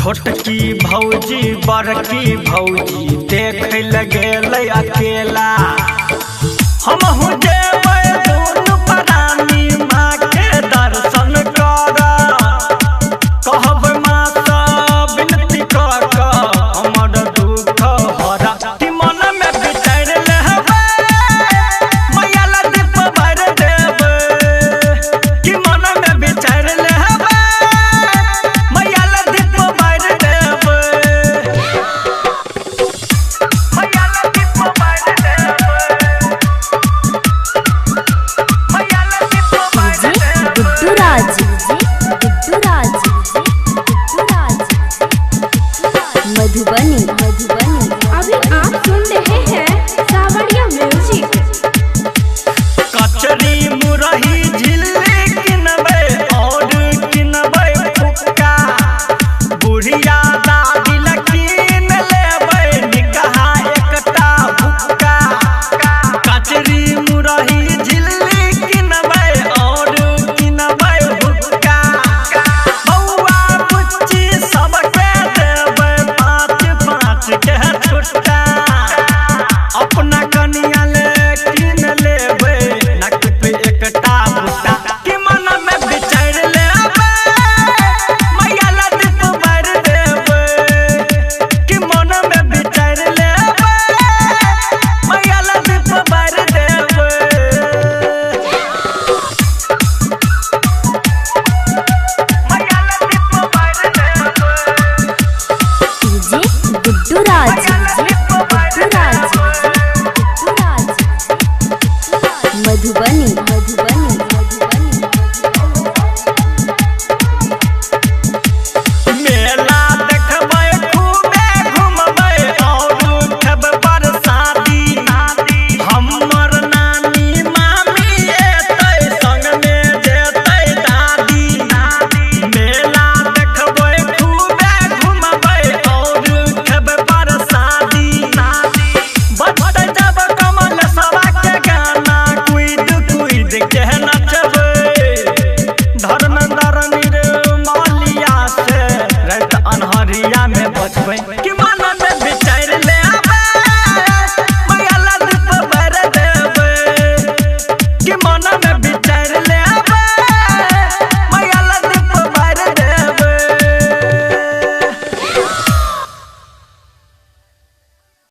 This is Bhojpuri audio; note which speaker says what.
Speaker 1: छोटकी भौजी बड़की भौजी देख लगेले अकेला। हम जेबै दुनू प्राणी माँ के दर्शन कर, कहबै माँ सँ विनती कऽ कऽ हमर दुख हरा। कि मन में बिचार लेबै मैया ला दीप भर देबै, कि मन में बिचार लेबै मैया ला दीप भर देबै, मैया ला दीप भर देबै, मैया ला दीप भर देबै।
Speaker 2: गुड्डू राज मधुबनी।
Speaker 3: अभी आप सुन रहे हैं सावरिया म्यूजिक।
Speaker 1: कचरी मुरही झिल्ली किनबै और किनबै फुक्का, बुढ़िया दादी ला कीन लेबै निकहा एकटा भुक्का। कचरी मुरही झिल्ली किनबै और किनबै भुक्का, बौआ बुच्ची सबके देबै 5-5 के छुट्टा। अपना कनिया ले कीन लेबै